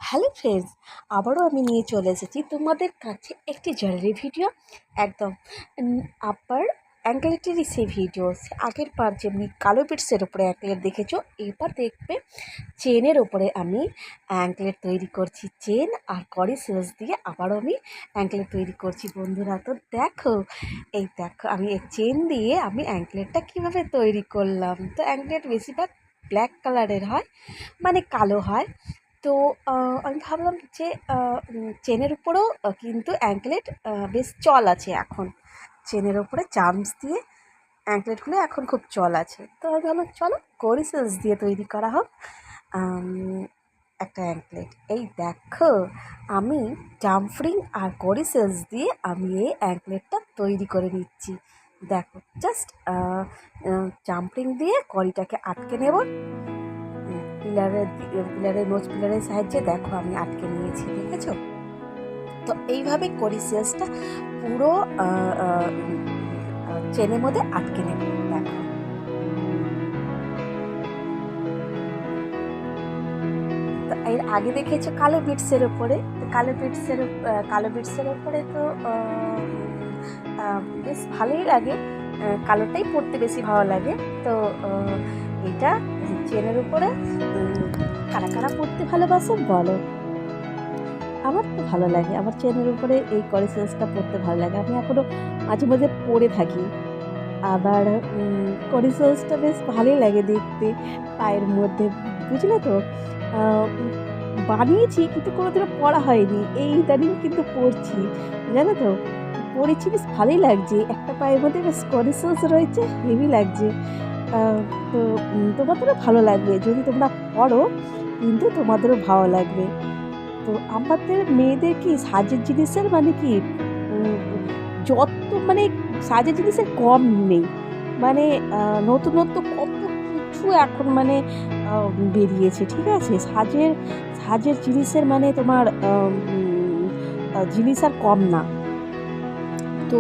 Hello friends, আবারও আমি নিয়ে চলে এসেছি তোমাদের কাছে একটি জুয়েলারি ভিডিও। একদম আপার অ্যাঙ্কলেটেরই সেই ভিডিও। আগের বার যেমনি কালো বিটসের ওপরে অ্যাঙ্কলেট দেখেছো, এবার দেখবে চেনের ওপরে আমি অ্যাঙ্কলেট তৈরি করছি। চেন আর কড়ি সেলস দিয়ে আবারও আমি অ্যাঙ্কলেট তৈরি করছি বন্ধুরা। তো দেখো, এই দেখো আমি এই চেন দিয়ে আমি অ্যাঙ্কলেটটা কীভাবে তৈরি করলাম। তো অ্যাঙ্কলেট বেশিরভাগ ব্ল্যাক কালারের হয়, মানে কালো হয়। তো আমি ভাবলাম যে চেনের উপরেও কিন্তু অ্যাঙ্কলেট বেশ চল আছে এখন। চেনের ওপরে চার্মস দিয়ে অ্যাঙ্কলেটগুলো এখন খুব চল আছে। তো আমি ভাবলাম চলো করিসেলস দিয়ে তৈরি করা হোক একটা অ্যাঙ্কলেট। এই দেখো, আমি জামফ্রিং আর করিসেলস দিয়ে আমি এই অ্যাঙ্কলেটটা তৈরি করে নিচ্ছি। দেখো জাস্ট জামফ্রিং দিয়ে কড়িটাকে আটকে নেব পিলারের নোজ পিলারের সাহায্যে। দেখো আমি আটকে নিয়েছি, দেখেছো? তো এইভাবে করিসিয়াসটা পুরো চেনের মধ্যে আটকে নেব। দেখো তো এর আগে দেখেছো কালো বিটসের ওপরে। তো কালো বিটসের ওপরে তো বেশ ভালোই লাগে, কালোটাই পরতে বেশি ভালো লাগে। তো এটা চেনের উপরে কারা কারা পরতে ভালোবাসো বলো? আমার তো ভালো লাগে, আমার চেনের উপরে এই করিসেলসটা পরতে ভালো লাগে। আমি এখনও মাঝে মাঝে পরে থাকি। আবার করিসেলসটা বেশ ভালোই লাগে দেখতে পায়ের মধ্যে, বুঝলে তো? বানিয়েছি কিন্তু কোনোদিনও পরা হয়নি, এই ইদানিং কিন্তু পরছি, জানো তো? পরেছি, বেশ ভালোই লাগছে। একটা পায়ের মধ্যে বেশ করিসেলস রয়েছে, হেভি লাগছে। তো তোমাদেরও ভালো লাগবে যদি তোমরা পরো, কিন্তু তোমাদেরও ভালো লাগবে। তো আমাদের মেয়েদের কি সাজের জিনিসের মানে কি যত মানে সাজের জিনিসের কম নেই। মানে নতুন নতুন কত কিছু এখন মানে বেরিয়েছে, ঠিক আছে? সাজের জিনিসের মানে তোমার জিনিস আর কম না। তো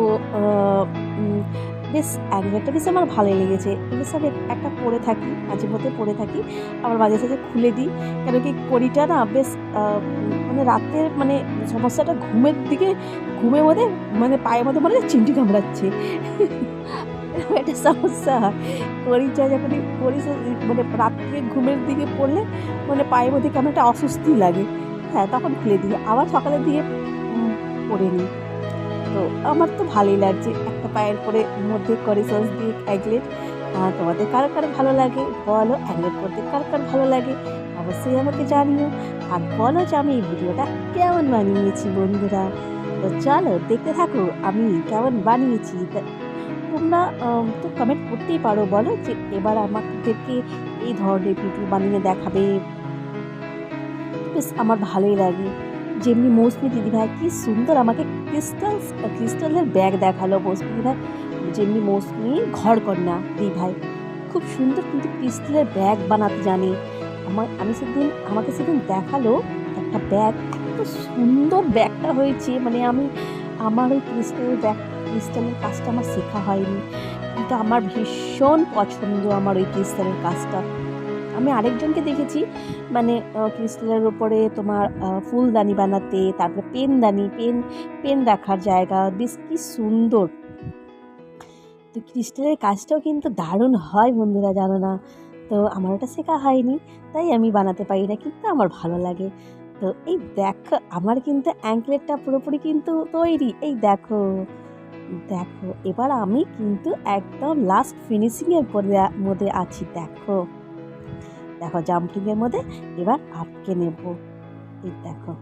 বেশ অ্যাঙ্গেলটা বেশ আমার ভালোই লেগেছে। বেশ আমি একটা পরে থাকি, মাঝে মধ্যে পরে থাকি, আবার মাঝে সাঝে খুলে দিই। কেন কি কড়িটা না বেশ মানে রাতে মানে সমস্যাটা ঘুমের মধ্যে মানে পায়ের মধ্যে মনে হয় চিমটি কামড়াচ্ছে। এরকম একটা সমস্যা হয়। কড়িটা যখনই মানে রাত্রে ঘুমের দিকে পড়লে মানে পায়ের মধ্যে কেমন একটা অস্বস্তি লাগে। হ্যাঁ, তখন খুলে দিই, আবার সকালে দিয়ে পরে নিই। তো আমার তো ভালোই লাগছে একটা পায়ের পরে মধ্যে করিসেলস দিয়ে অ্যাঙ্কলেট। তোমাদের কারো কারো ভালো লাগে বলো, অ্যাঙ্কলেট পরতে কার কার ভালো লাগে অবশ্যই আমাকে জানিও। আর বলো যে আমি এই ভিডিওটা কেমন বানিয়েছি বন্ধুরা। তো চলো দেখতে থাকো আমি কেমন বানিয়েছি। তোমরা তো কমেন্ট করতেই পারো, বলো যে এবার আমাদেরকে এই ধরনের ভিডিও বানিয়ে দেখাবে। বেশ আমার ভালোই লাগে। যেমনি মৌসুমি দিদিভাই কি সুন্দর আমাকে ক্রিস্টালের ব্যাগ দেখালো। মৌসুমি দিদিভাই যেমনি মৌসুমি ঘরকন্যা দিদিভাই খুব সুন্দর কিন্তু ক্রিস্টালের ব্যাগ বানাতে জানে। আমাকে সেদিন দেখালো একটা ব্যাগ, এত সুন্দর ব্যাগটা হয়েছে। মানে আমার ওই ক্রিস্টালের কাজটা আমার শেখা হয়নি, কিন্তু আমার ভীষণ পছন্দ আমার ওই ক্রিস্টালের কাজটা। আমি আরেকজনকে দেখেছি মানে ক্রিস্টালের ওপরে তোমার ফুলদানি বানাতে, তারপরে পেন রাখার জায়গা, বেশ কি সুন্দর। তো ক্রিস্টালের কাজটাও কিন্তু দারুণ হয় বন্ধুরা, জানো না? তো আমার ওটা শেখা হয়নি, তাই আমি বানাতে পারি না, কিন্তু আমার ভালো লাগে। তো এই দেখো আমার কিন্তু অ্যাঙ্কলেটটা পুরোপুরি কিন্তু তৈরি। এই দেখো, দেখো এবার আমি কিন্তু একদম লাস্ট ফিনিশিংয়ের মধ্যে আছি। দেখো দেখো জাম্পিংয়ের মধ্যে এবার আটকে নেব। এই দেখো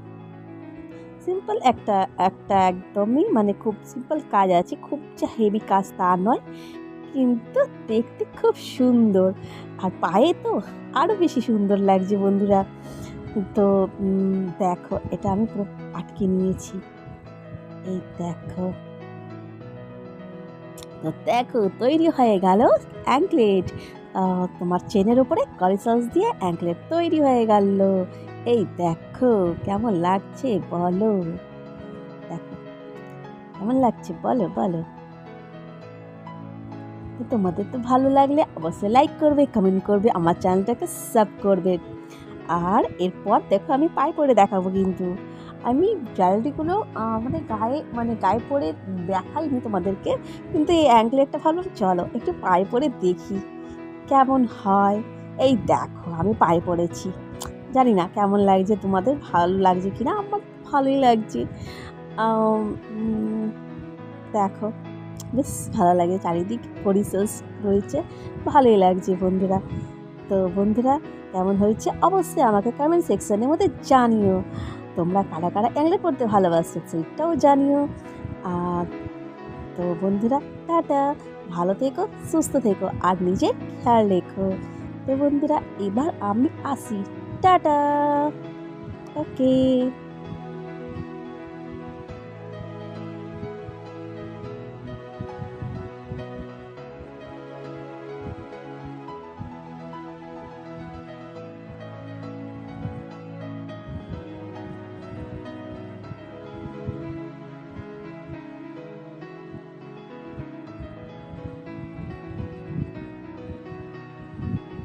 সিম্পল একটা একটা একদমই মানে খুব সিম্পল কাজ আছে, খুব যে হেভি কাজ তা নয়, কিন্তু দেখতে খুব সুন্দর। আর পায়ে তো আরও বেশি সুন্দর লাগছে বন্ধুরা। তো দেখো এটা আমি পুরো আটকে নিয়েছি। এই দেখো, তো দেখো তৈরি হয়ে গেল অ্যাঙ্কলেট। তোমার চেনের উপরে করিসেলস দিয়ে অ্যাঙ্কলেট তৈরি হয়ে গেল। এই দেখো কেমন লাগছে বলো? দেখো কেমন লাগছে বলো বলো। তো তোমাদের তো ভালো লাগলে অবশ্যই লাইক করবে, কমেন্ট করবে, আমার চ্যানেলটাকে সাবস্ক্রাইব করবে। আর এরপর দেখো আমি পায়ে পরে দেখাবো কিন্তু আমি জুয়েলারিগুলো গায়ে পরে দেখাইনি তোমাদেরকে, কিন্তু এই অ্যাঙ্কলেটটা ভাবলাম চলো একটু পায়ে পরে দেখি কেমন হয়। এই দেখো আমি পায়ে পড়েছি, জানি না কেমন লাগছে তোমাদের, ভালো লাগছে কি না, আমার ভালোই লাগছে। আম, উম, দেখো বেশ ভালো লাগে, চারিদিক হরিসেলস রয়েছে, ভালোই লাগছে বন্ধুরা। তো বন্ধুরা কেমন হয়েছে অবশ্যই আমাকে কমেন্ট সেকশনের মধ্যে জানিও। তোমরা কারা কারা অ্যাংলে পড়তে ভালোবাসো সেটাও জানিও। আর তো বন্ধুরা টাটা, ভালো থেকো, সুস্থ থেকো, আর নিজের খেয়াল রেখো। তো বন্ধুরা এবার আমি আসি, টাটা। ওকে।